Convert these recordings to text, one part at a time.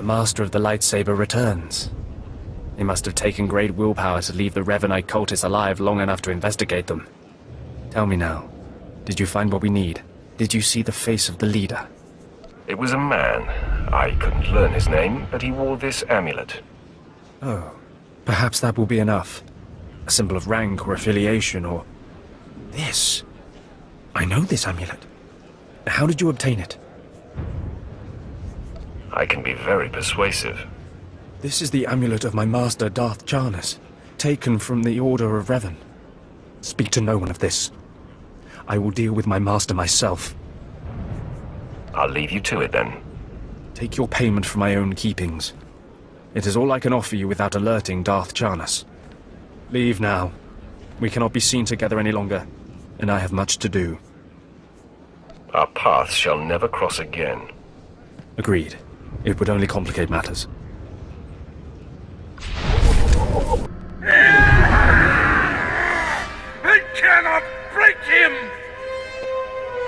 The Master of the Lightsaber returns. They must have taken great willpower to leave the Revanite cultists alive long enough to investigate them. Tell me now, did you find what we need? Did you see the face of the leader? It was a man. I couldn't learn his name, but he wore this amulet. Oh, perhaps that will be enough. A symbol of rank or affiliation or... This. I know this amulet. How did you obtain it? I can be very persuasive. This is the amulet of my master, Darth Charnas, taken from the Order of Revan. Speak to no one of this. I will deal with my master myself. I'll leave you to it then. Take your payment for my own keepings. It is all I can offer you without alerting Darth Charnas. Leave now. We cannot be seen together any longer, and I have much to do. Our paths shall never cross again. Agreed. It would only complicate matters. I cannot break him!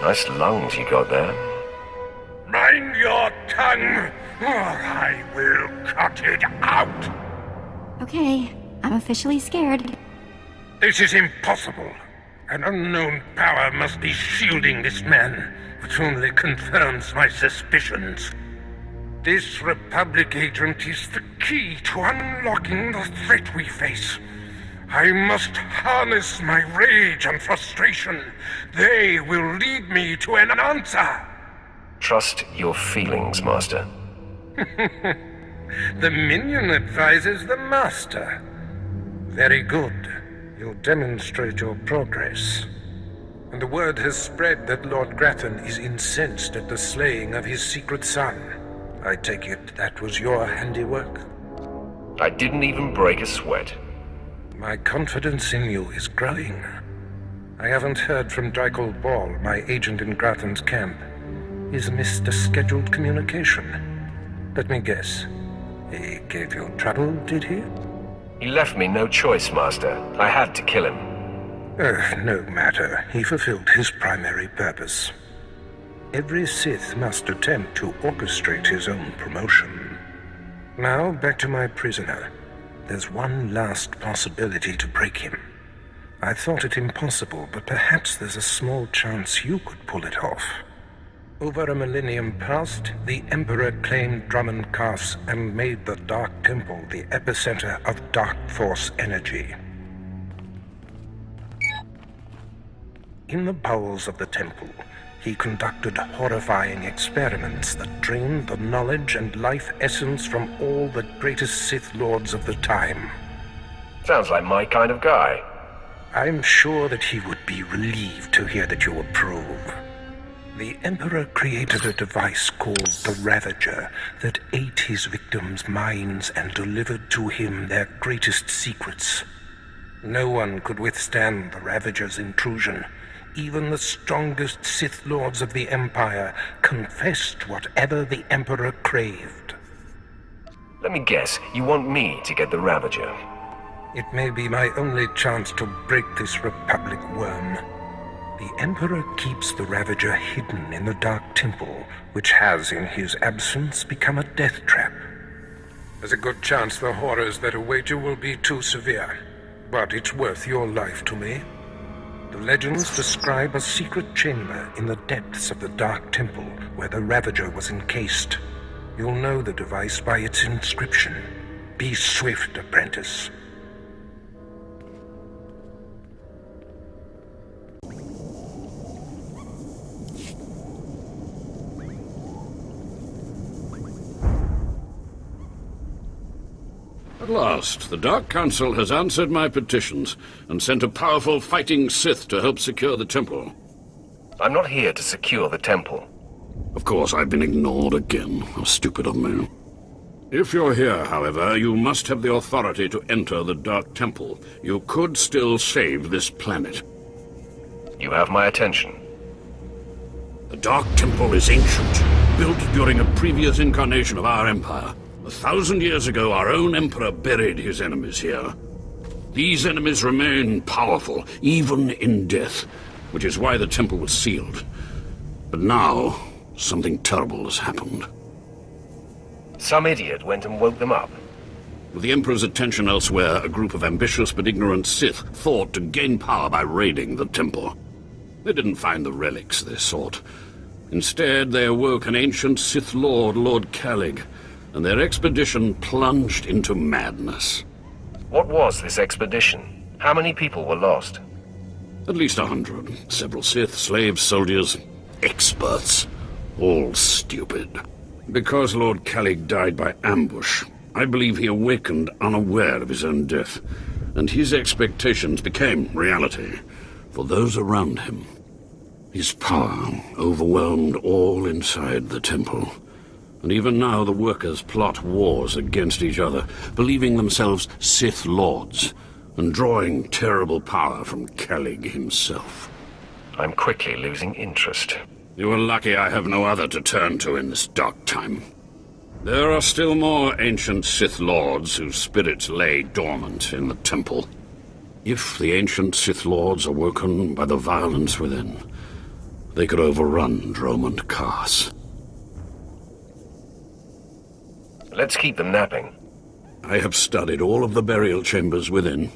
Nice lungs you got there. Mind your tongue, or I will cut it out! Okay, I'm officially scared. This is impossible. An unknown power must be shielding this man, which only confirms my suspicions. This Republic agent is the key to unlocking the threat we face. I must harness my rage and frustration. They will lead me to an answer. Trust your feelings, Master. The minion advises the Master. Very good. You'll demonstrate your progress. And the word has spread that Lord Grathan is incensed at the slaying of his secret son. I take it that was your handiwork? I didn't even break a sweat. My confidence in you is growing. I haven't heard from Drykel Ball, my agent in Grathan's camp. He's missed a scheduled communication. Let me guess. He gave you trouble, did he? He left me no choice, Master. I had to kill him. No matter. He fulfilled his primary purpose. Every Sith must attempt to orchestrate his own promotion. Now, back to my prisoner. There's one last possibility to break him. I thought it impossible, but perhaps there's a small chance you could pull it off. Over a millennium past, the Emperor claimed Drummond Cass and made the Dark Temple the epicenter of Dark Force energy. In the bowels of the temple, he conducted horrifying experiments that drained the knowledge and life essence from all the greatest Sith Lords of the time. Sounds like my kind of guy. I'm sure that he would be relieved to hear that you approve. The Emperor created a device called the Ravager that ate his victims' minds and delivered to him their greatest secrets. No one could withstand the Ravager's intrusion. Even the strongest Sith Lords of the Empire confessed whatever the Emperor craved. Let me guess, you want me to get the Ravager? It may be my only chance to break this Republic worm. The Emperor keeps the Ravager hidden in the Dark Temple, which has, in his absence, become a death trap. There's a good chance the horrors that await you will be too severe, but it's worth your life to me. The legends describe a secret chamber in the depths of the Dark Temple where the Ravager was encased. You'll know the device by its inscription. Be swift, apprentice. At last, the Dark Council has answered my petitions and sent a powerful fighting Sith to help secure the temple. I'm not here to secure the temple. Of course, I've been ignored again. How stupid of me. If you're here, however, you must have the authority to enter the Dark Temple. You could still save this planet. You have my attention. The Dark Temple is ancient, built during a previous incarnation of our empire. 1,000 years ago, our own Emperor buried his enemies here. These enemies remain powerful, even in death, which is why the temple was sealed. But now, something terrible has happened. Some idiot went and woke them up. With the Emperor's attention elsewhere, a group of ambitious but ignorant Sith thought to gain power by raiding the temple. They didn't find the relics they sought. Instead, they awoke an ancient Sith Lord, Lord Calig, and their expedition plunged into madness. What was this expedition? How many people were lost? At least 100. Several Sith, slaves, soldiers, experts. All stupid. Because Lord Calig died by ambush, I believe he awakened unaware of his own death, and his expectations became reality for those around him. His power overwhelmed all inside the temple, and even now the workers plot wars against each other, believing themselves Sith Lords, and drawing terrible power from Calig himself. I'm quickly losing interest. You are lucky I have no other to turn to in this dark time. There are still more ancient Sith Lords whose spirits lay dormant in the temple. If the ancient Sith Lords are woken by the violence within, they could overrun Dromund Kaas. Let's keep them napping. I have studied all of the burial chambers within.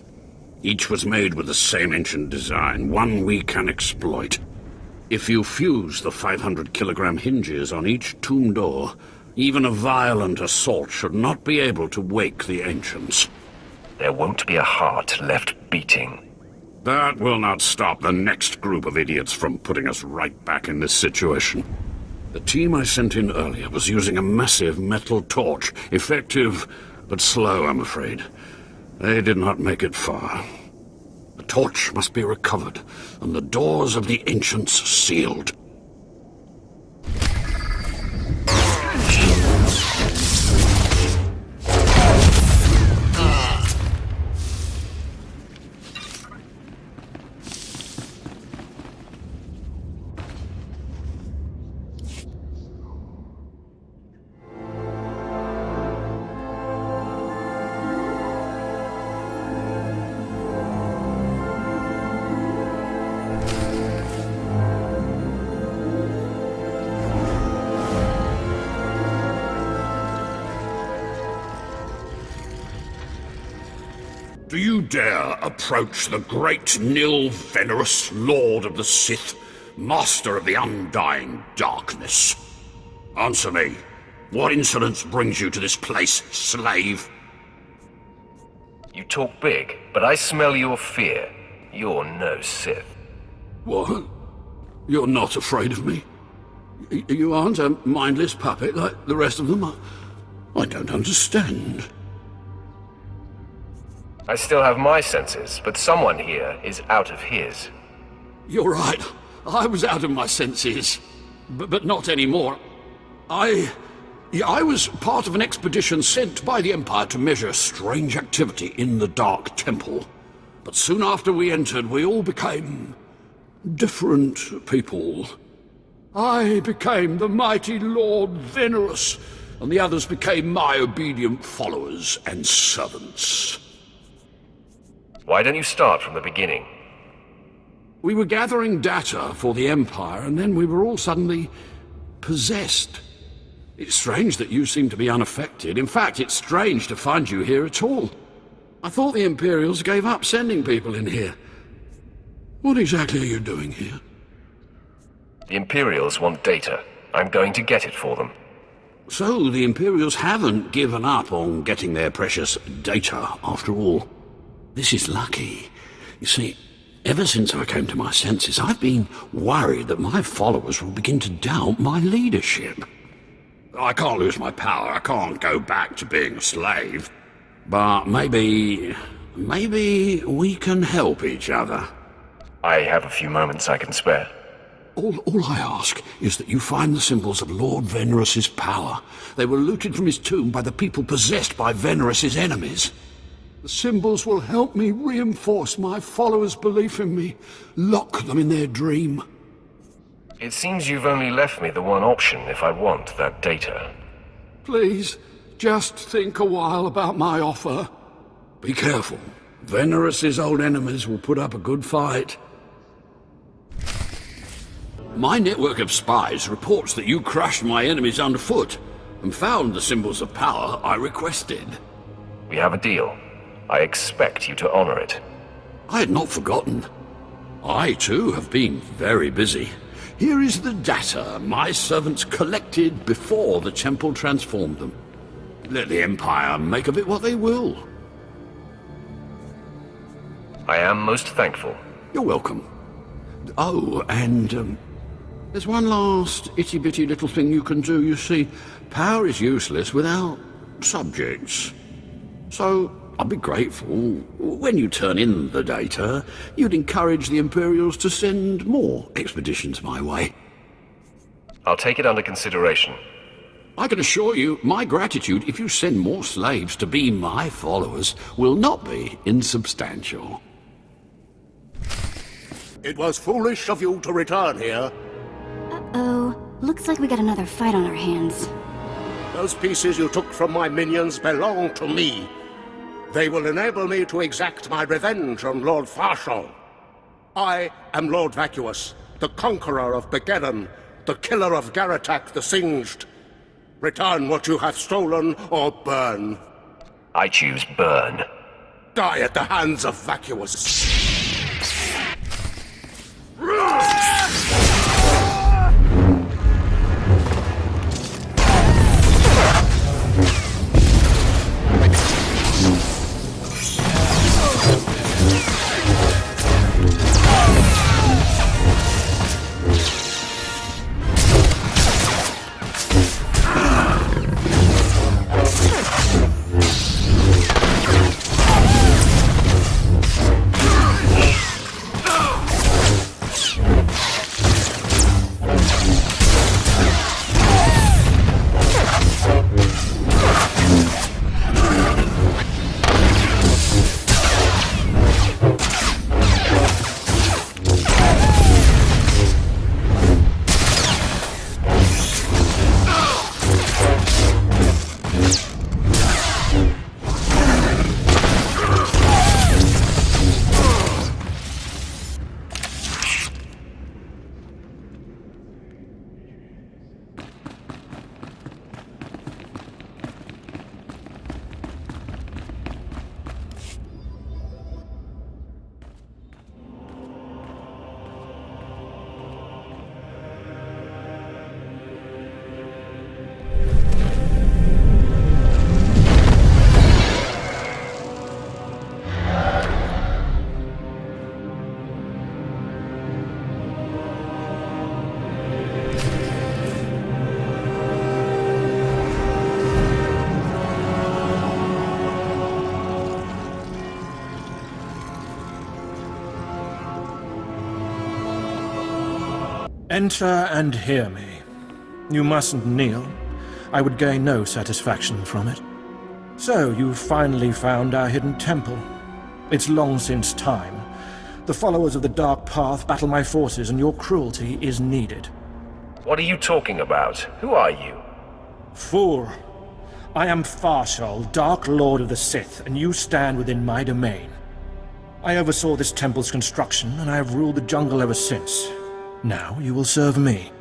Each was made with the same ancient design, one we can exploit. If you fuse the 500-kilogram hinges on each tomb door, even a violent assault should not be able to wake the ancients. There won't be a heart left beating. That will not stop the next group of idiots from putting us right back in this situation. The team I sent in earlier was using a massive metal torch, effective but slow, I'm afraid. They did not make it far. The torch must be recovered, and the doors of the ancients sealed. Do you dare approach the great Nil Venerus, Lord of the Sith, Master of the Undying Darkness? Answer me. What insolence brings you to this place, slave? You talk big, but I smell your fear. You're no Sith. What? You're not afraid of me? You aren't a mindless puppet like the rest of them? I don't understand. I still have my senses, but someone here is out of his. You're right. I was out of my senses. But not anymore. I was part of an expedition sent by the Empire to measure strange activity in the Dark Temple. But soon after we entered, we all became different people. I became the mighty Lord Venerus, and the others became my obedient followers and servants. Why don't you start from the beginning? We were gathering data for the Empire, and then we were all suddenly possessed. It's strange that you seem to be unaffected. In fact, it's strange to find you here at all. I thought the Imperials gave up sending people in here. What exactly are you doing here? The Imperials want data. I'm going to get it for them. So, the Imperials haven't given up on getting their precious data, after all. This is lucky. You see, ever since I came to my senses, I've been worried that my followers will begin to doubt my leadership. I can't lose my power. I can't go back to being a slave. But maybe we can help each other. I have a few moments I can spare. All I ask is that you find the symbols of Lord Venerus's power. They were looted from his tomb by the people possessed by Venerus's enemies. The symbols will help me reinforce my followers' belief in me, lock them in their dream. It seems you've only left me the one option if I want that data. Please, just think a while about my offer. Be careful. Venerus's old enemies will put up a good fight. My network of spies reports that you crushed my enemies underfoot, and found the symbols of power I requested. We have a deal. I expect you to honor it. I had not forgotten. I, too, have been very busy. Here is the data my servants collected before the temple transformed them. Let the Empire make of it what they will. I am most thankful. You're welcome. Oh, and there's one last itty-bitty little thing you can do. You see, power is useless without subjects. So, I'd be grateful when you turn in the data, you'd encourage the Imperials to send more expeditions my way. I'll take it under consideration. I can assure you, my gratitude if you send more slaves to be my followers will not be insubstantial. It was foolish of you to return here. Uh-oh. Looks like we got another fight on our hands. Those pieces you took from my minions belong to me. They will enable me to exact my revenge on Lord Farshal. I am Lord Vacuous, the conqueror of Begeddon, the killer of Garatak the Singed. Return what you have stolen, or burn. I choose burn. Die at the hands of Vacuous. Enter and hear me. You mustn't kneel. I would gain no satisfaction from it. So, you've finally found our hidden temple. It's long since time. The followers of the Dark Path battle my forces, and your cruelty is needed. What are you talking about? Who are you? Fool. I am Farshal, Dark Lord of the Sith, and you stand within my domain. I oversaw this temple's construction, and I have ruled the jungle ever since. Now you will serve me.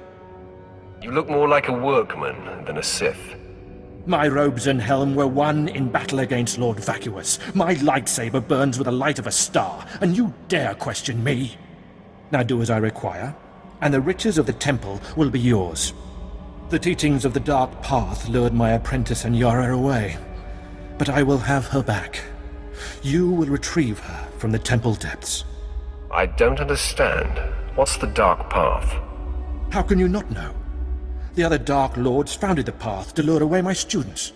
You look more like a workman than a Sith. My robes and helm were won in battle against Lord Vacuous. My lightsaber burns with the light of a star, and you dare question me? Now do as I require, and the riches of the temple will be yours. The teachings of the Dark Path lured my apprentice and Yara away, but I will have her back. You will retrieve her from the temple depths. I don't understand. What's the Dark Path? How can you not know? The other Dark Lords founded the Path to lure away my students.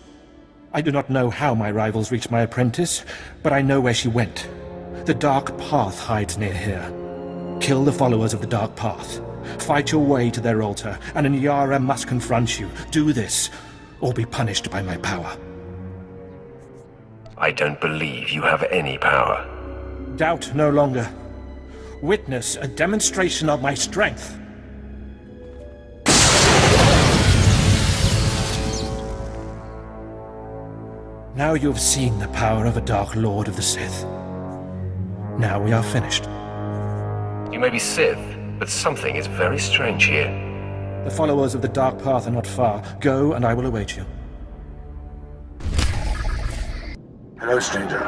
I do not know how my rivals reached my apprentice, but I know where she went. The Dark Path hides near here. Kill the followers of the Dark Path. Fight your way to their altar, and an Yara must confront you. Do this, or be punished by my power. I don't believe you have any power. Doubt no longer. Witness a demonstration of my strength. Now you have seen the power of a Dark Lord of the Sith. Now we are finished. You may be Sith, but something is very strange here. The followers of the Dark Path are not far. Go, and I will await you. Hello, stranger.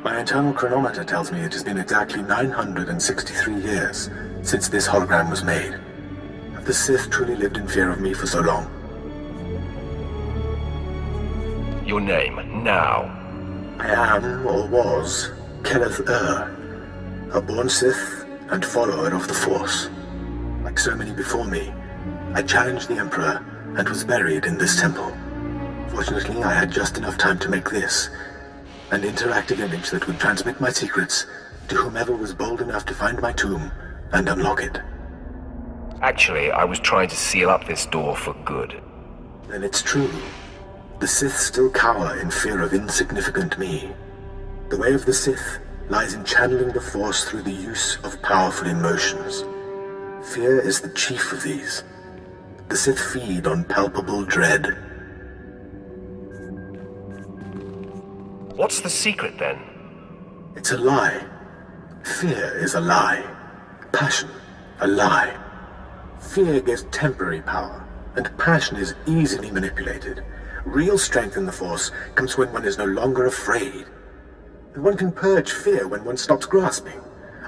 My internal chronometer tells me it has been exactly 963 years since this hologram was made. Have the Sith truly lived in fear of me for so long? Your name, now. I am, or was, Kenneth a born Sith and follower of the Force. Like so many before me, I challenged the Emperor and was buried in this temple. Fortunately, I had just enough time to make this, an interactive image that would transmit my secrets to whomever was bold enough to find my tomb and unlock it. Actually, I was trying to seal up this door for good. Then it's true. The Sith still cower in fear of insignificant me. The way of the Sith lies in channeling the Force through the use of powerful emotions. Fear is the chief of these. The Sith feed on palpable dread. What's the secret, then? It's a lie. Fear is a lie. Passion, a lie. Fear gives temporary power, and passion is easily manipulated. Real strength in the Force comes when one is no longer afraid. And one can purge fear when one stops grasping,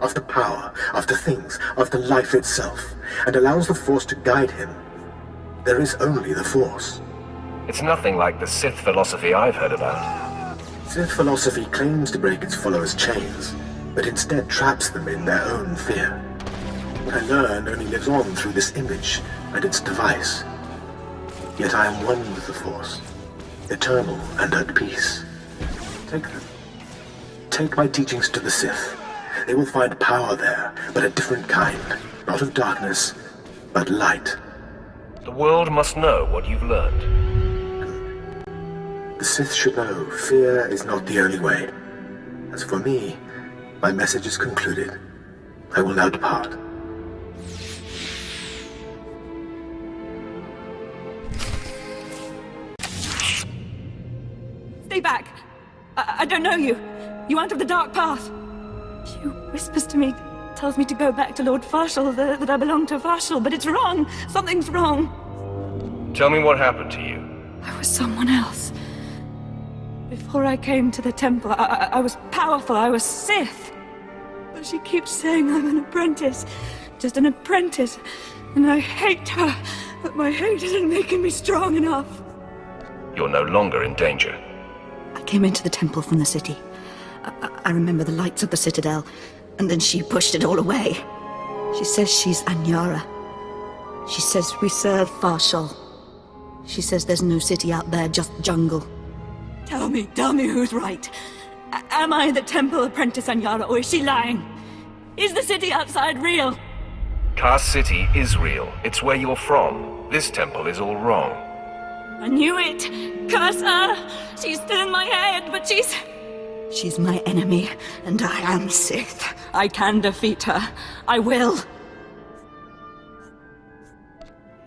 after power, after things, after life itself, and allows the Force to guide him. There is only the Force. It's nothing like the Sith philosophy I've heard about. Sith philosophy claims to break its followers' chains, but instead traps them in their own fear. What I learned only lives on through this image and its device. Yet I am one with the Force, eternal and at peace. Take them. Take my teachings to the Sith. They will find power there, but a different kind. Not of darkness, but light. The world must know what you've learned. The Sith should know fear is not the only way. As for me, my message is concluded. I will now depart. Stay back! I don't know you. You aren't of the dark path. She whispers to me, tells me to go back to Lord Farshall, that I belong to Farshall, but it's wrong. Something's wrong. Tell me what happened to you. I was someone else. Before I came to the temple, I was powerful, I was Sith. But she keeps saying I'm an apprentice. Just an apprentice. And I hate her. But my hate isn't making me strong enough. You're no longer in danger. I came into the temple from the city. I remember the lights of the citadel, and then she pushed it all away. She says she's Anyara. She says we serve Farshall. She says there's no city out there, just jungle. Tell me who's right. Am I the temple apprentice Anyara, or is she lying? Is the city outside real? Kar City is real. It's where you're from. This temple is all wrong. I knew it! Curse her! She's still in my head, but she's my enemy, and I am Sith. I can defeat her. I will.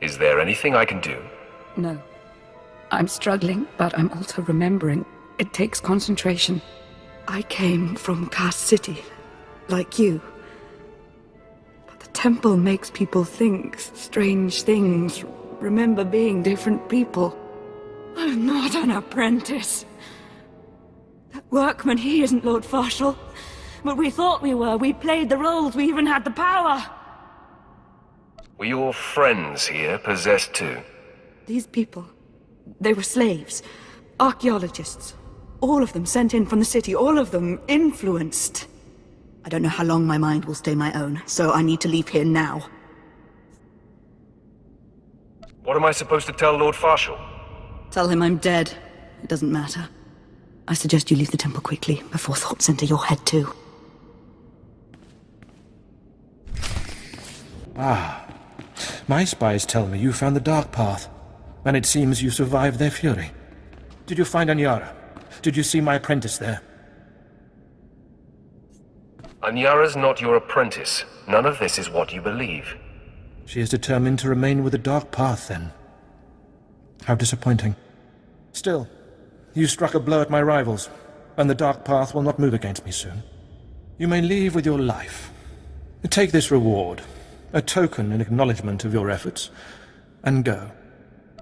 Is there anything I can do? No. I'm struggling, but I'm also remembering. It takes concentration. I came from Kar City, like you. But the temple makes people think strange things, remember being different people. I'm not an apprentice. That workman, he isn't Lord Farshall. But we thought we were. We played the roles. We even had the power. Were your friends here possessed too? These people, they were slaves, archaeologists. All of them sent in from the city, all of them influenced. I don't know how long my mind will stay my own, so I need to leave here now. What am I supposed to tell Lord Farshall? Tell him I'm dead. It doesn't matter. I suggest you leave the temple quickly, before thoughts enter your head too. My spies tell me you found the dark path, and it seems you survived their fury. Did you find Anyara? Did you see my apprentice there? Anyara's not your apprentice. None of this is what you believe. She is determined to remain with the dark path, then. How disappointing. Still, you struck a blow at my rivals, and the dark path will not move against me soon. You may leave with your life. Take this reward, a token in acknowledgement of your efforts, and go.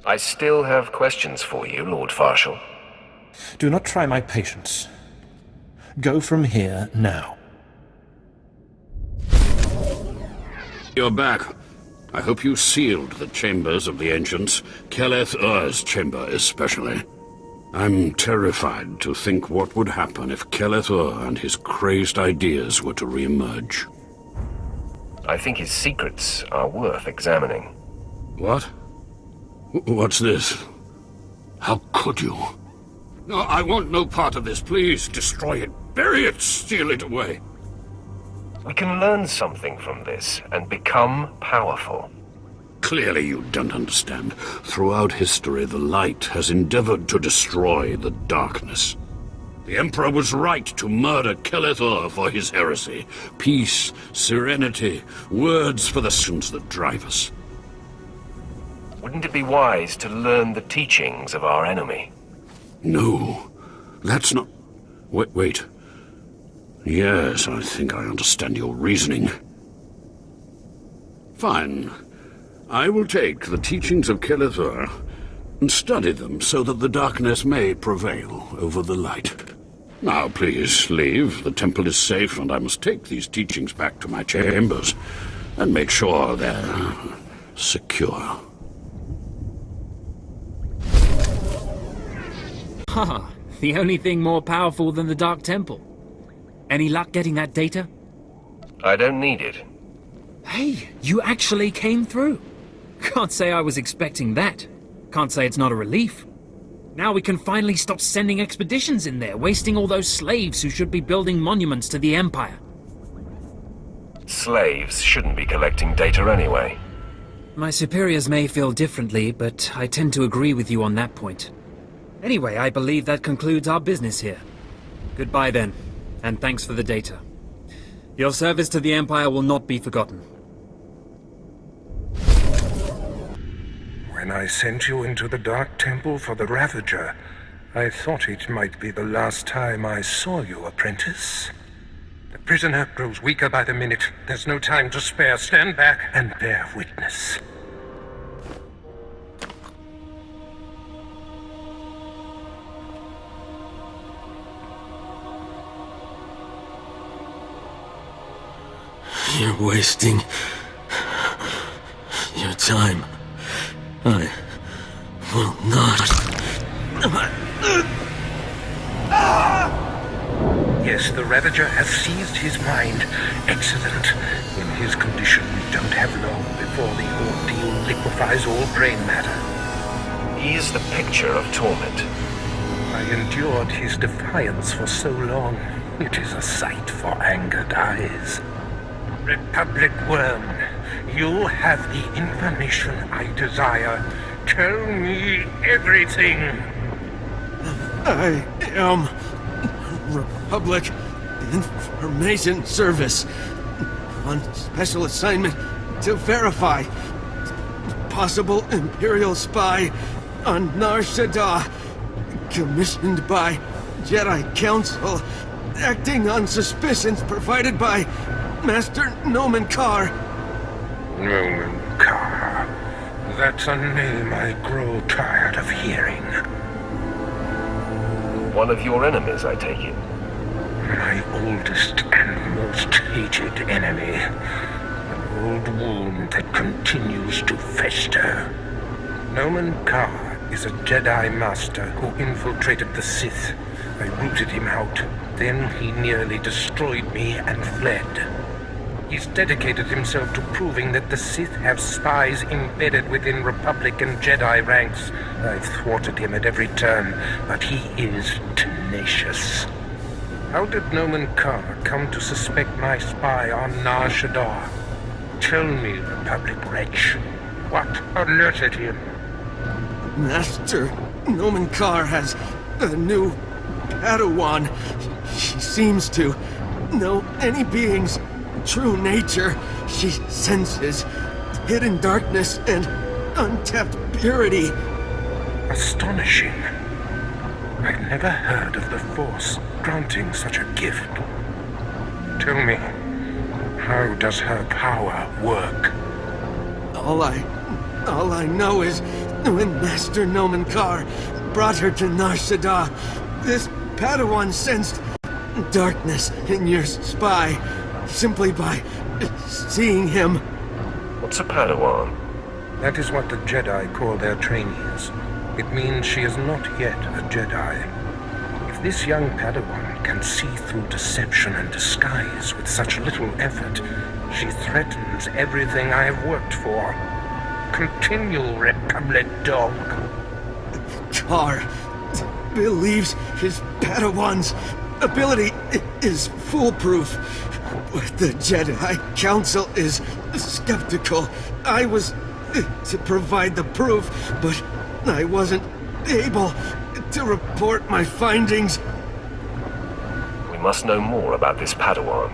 I still have questions for you, Lord Farshall. Do not try my patience. Go from here now. You're back. I hope you sealed the chambers of the ancients, SWTOR's chamber especially. I'm terrified to think what would happen if SWTOR and his crazed ideas were to re-emerge. I think his secrets are worth examining. What? What's this? How could you? No, I want no part of this. Please, destroy it. Bury it. Steal it away. We can learn something from this and become powerful. Clearly you don't understand. Throughout history, the light has endeavored to destroy the darkness. The Emperor was right to murder SWTOR for his heresy. Peace, serenity, words for the sins that drive us. Wouldn't it be wise to learn the teachings of our enemy? No, that's not... Wait. Yes, I think I understand your reasoning. Fine. I will take the teachings of SWTOR and study them so that the darkness may prevail over the light. Now, please, leave. The temple is safe, and I must take these teachings back to my chambers and make sure they're secure. Haha, the only thing more powerful than the Dark Temple. Any luck getting that data? I don't need it. Hey, you actually came through. Can't say I was expecting that. Can't say it's not a relief. Now we can finally stop sending expeditions in there, wasting all those slaves who should be building monuments to the Empire. Slaves shouldn't be collecting data anyway. My superiors may feel differently, but I tend to agree with you on that point. Anyway, I believe that concludes our business here. Goodbye then, and thanks for the data. Your service to the Empire will not be forgotten. When I sent you into the Dark Temple for the Ravager, I thought it might be the last time I saw you, apprentice. The prisoner grows weaker by the minute. There's no time to spare. Stand back and bear witness. You're wasting your time. I will not. Yes, the Ravager has seized his mind. Excellent. In his condition, we don't have long before the ordeal liquefies all brain matter. He is the picture of torment. I endured his defiance for so long. It is a sight for angered eyes. Republic Worm, you have the information I desire. Tell me everything. I am Republic Information Service on special assignment to verify possible Imperial spy on Nar Shaddaa, commissioned by Jedi Council, acting on suspicions provided by Master Nomen Karr. Nomen Karr. That's a name I grow tired of hearing. One of your enemies, I take it. My oldest and most hated enemy. An old wound that continues to fester. Nomen Karr is a Jedi Master who infiltrated the Sith. I rooted him out. Then he nearly destroyed me and fled. He's dedicated himself to proving that the Sith have spies embedded within Republic and Jedi ranks. I've thwarted him at every turn, but he is tenacious. How did Nomen Karr come to suspect my spy on Nar Shaddaa? Tell me, Republic wretch, what alerted him? Master Nomen Karr has a new Padawan. She seems to know any being's true nature. She senses hidden darkness and untapped purity. Astonishing. I've never heard of the Force granting such a gift. Tell me, how does her power work? All I know is when Master Nomen Karr brought her to Nar Shaddaa, This Padawan sensed darkness in your spy simply by seeing him. What's a Padawan? That is what the Jedi call their trainees. It means she is not yet a Jedi. If this young Padawan can see through deception and disguise with such little effort, she threatens everything I have worked for. Continue, Republic dog. Carr believes his Padawan's ability is foolproof. But the Jedi Council is skeptical. I was to provide the proof, but I wasn't able to report my findings. We must know more about this Padawan.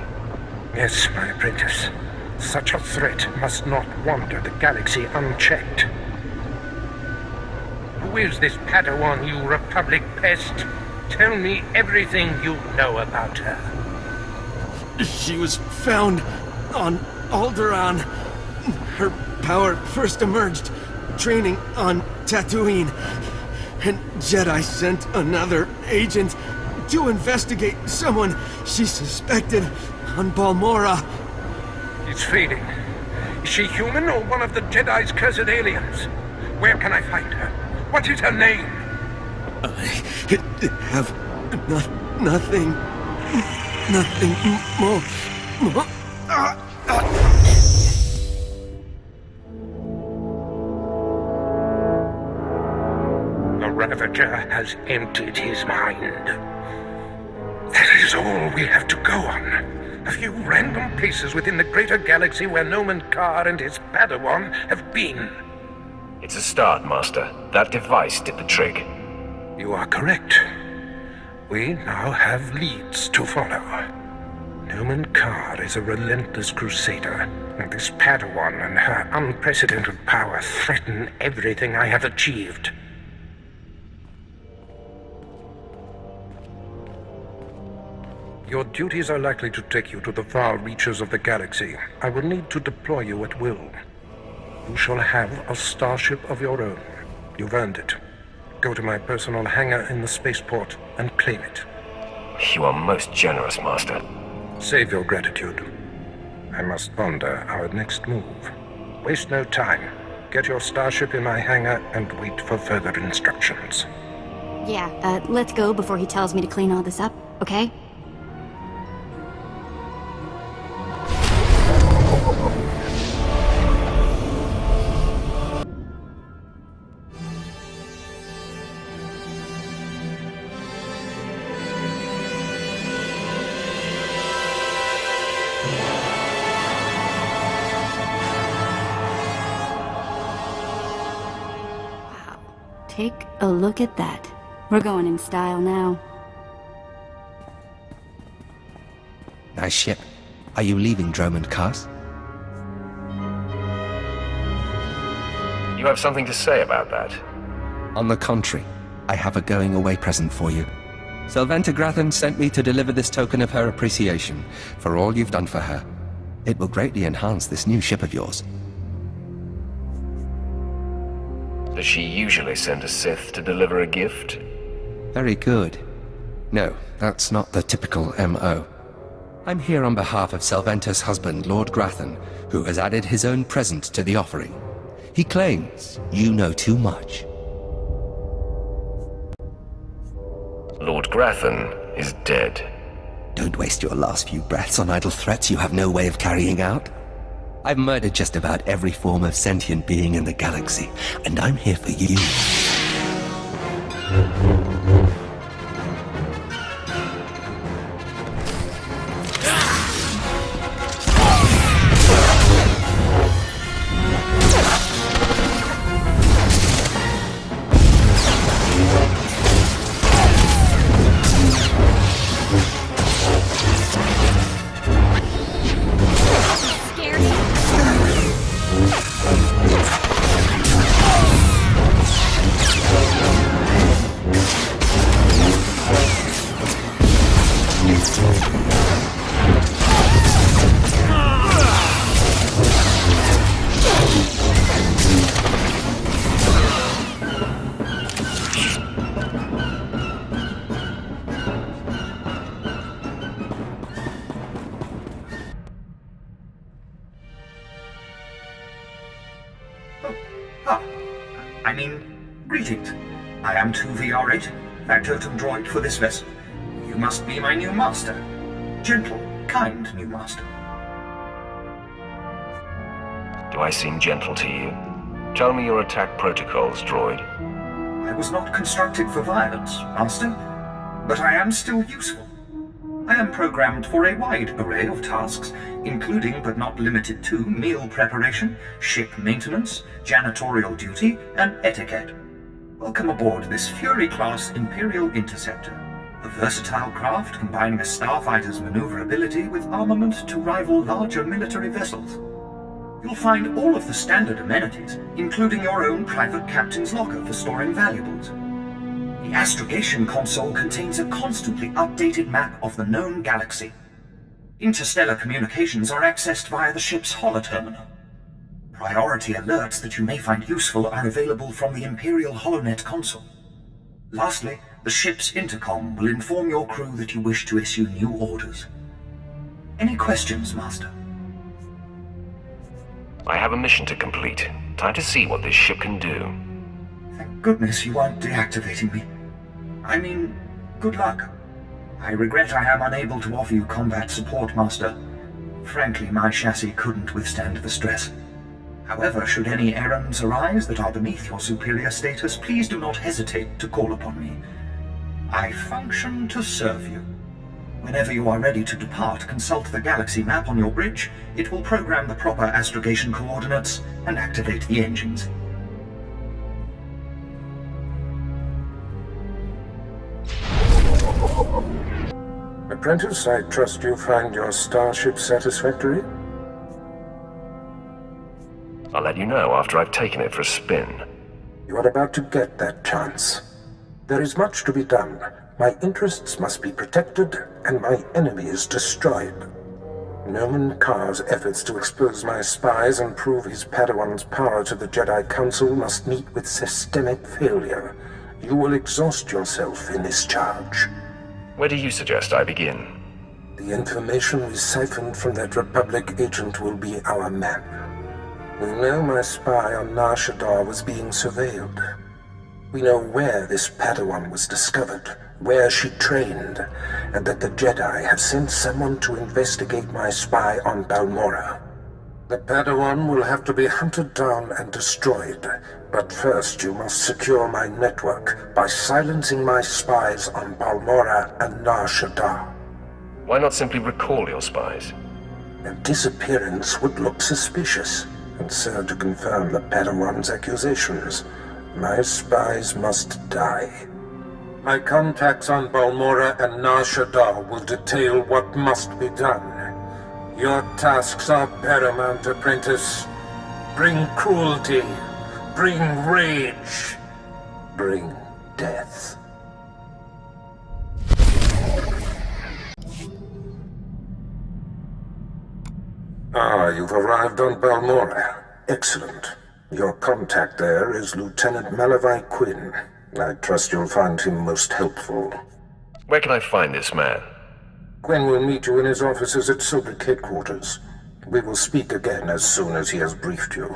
Yes, my apprentice. Such a threat must not wander the galaxy unchecked. Who is this Padawan, you Republic pest? Tell me everything you know about her. She was found on Alderaan. Her power first emerged training on Tatooine. And Jedi sent another agent to investigate someone she suspected on Balmora. It's fading. Is she human or one of the Jedi's cursed aliens? Where can I find her? What is her name? I have nothing more. The Ravager has emptied his mind. That is all we have to go on. A few random places within the greater galaxy where Noman Carr and his Padawan have been. It's a start, Master. That device did the trick. You are correct. We now have leads to follow. Noman Carr is a relentless crusader, and this Padawan and her unprecedented power threaten everything I have achieved. Your duties are likely to take you to the far reaches of the galaxy. I will need to deploy you at will. You shall have a starship of your own. You've earned it. Go to my personal hangar in the spaceport and claim it. You are most generous, Master. Save your gratitude. I must ponder our next move. Waste no time. Get your starship in my hangar and wait for further instructions. Yeah, let's go before he tells me to clean all this up, okay? Take a look at that. We're going in style now. Nice ship. Are you leaving Dromund Kaas? You have something to say about that? On the contrary, I have a going-away present for you. Sylventa Grathan sent me to deliver this token of her appreciation for all you've done for her. It will greatly enhance this new ship of yours. Does she usually send a Sith to deliver a gift? Very good. No, that's not the typical M.O. I'm here on behalf of Sylventa's husband, Lord Grathan, who has added his own present to the offering. He claims you know too much. Lord Grathan is dead. Don't waste your last few breaths on idle threats you have no way of carrying out. I've murdered just about every form of sentient being in the galaxy, and I'm here for you. Greetings. I am 2VR8, factotum droid for this vessel. You must be my new master. Gentle, kind new master. Do I seem gentle to you? Tell me your attack protocols, droid. I was not constructed for violence, master, but I am still useful. I am programmed for a wide array of tasks, including but not limited to meal preparation, ship maintenance, janitorial duty, and etiquette. Welcome aboard this Fury-class Imperial Interceptor, a versatile craft combining a starfighter's maneuverability with armament to rival larger military vessels. You'll find all of the standard amenities, including your own private captain's locker for storing valuables. The astrogation console contains a constantly updated map of the known galaxy. Interstellar communications are accessed via the ship's holoterminal. Priority alerts that you may find useful are available from the Imperial HoloNet console. Lastly, the ship's intercom will inform your crew that you wish to issue new orders. Any questions, Master? I have a mission to complete. Time to see what this ship can do. Thank goodness you aren't deactivating me. I mean, good luck. I regret I am unable to offer you combat support, Master. Frankly, my chassis couldn't withstand the stress. However, should any errands arise that are beneath your superior status, please do not hesitate to call upon me. I function to serve you. Whenever you are ready to depart, consult the galaxy map on your bridge. It will program the proper astrogation coordinates and activate the engines. Apprentice, I trust you find your starship satisfactory? I'll let you know after I've taken it for a spin. You are about to get that chance. There is much to be done. My interests must be protected, and my enemies destroyed. Noman Carr's efforts to expose my spies and prove his Padawan's power to the Jedi Council must meet with systemic failure. You will exhaust yourself in this charge. Where do you suggest I begin? The information we siphoned from that Republic agent will be our map. We know my spy on Nar Shaddaa was being surveilled. We know where this Padawan was discovered, where she trained, and that the Jedi have sent someone to investigate my spy on Balmorra. The Padawan will have to be hunted down and destroyed, but first you must secure my network by silencing my spies on Balmorra and Nar Shaddaa. Why not simply recall your spies? Their disappearance would look suspicious, and serve to confirm the Padawan's accusations. My spies must die. My contacts on Balmorra and Nar Shaddaa will detail what must be done. Your tasks are paramount, apprentice. Bring cruelty. Bring rage. Bring death. Ah, you've arrived on Balmorra. Excellent. Your contact there is Lieutenant Malavai Quinn. I trust you'll find him most helpful. Where can I find this man? Quinn will meet you in his offices at Sobrik headquarters. We will speak again as soon as he has briefed you.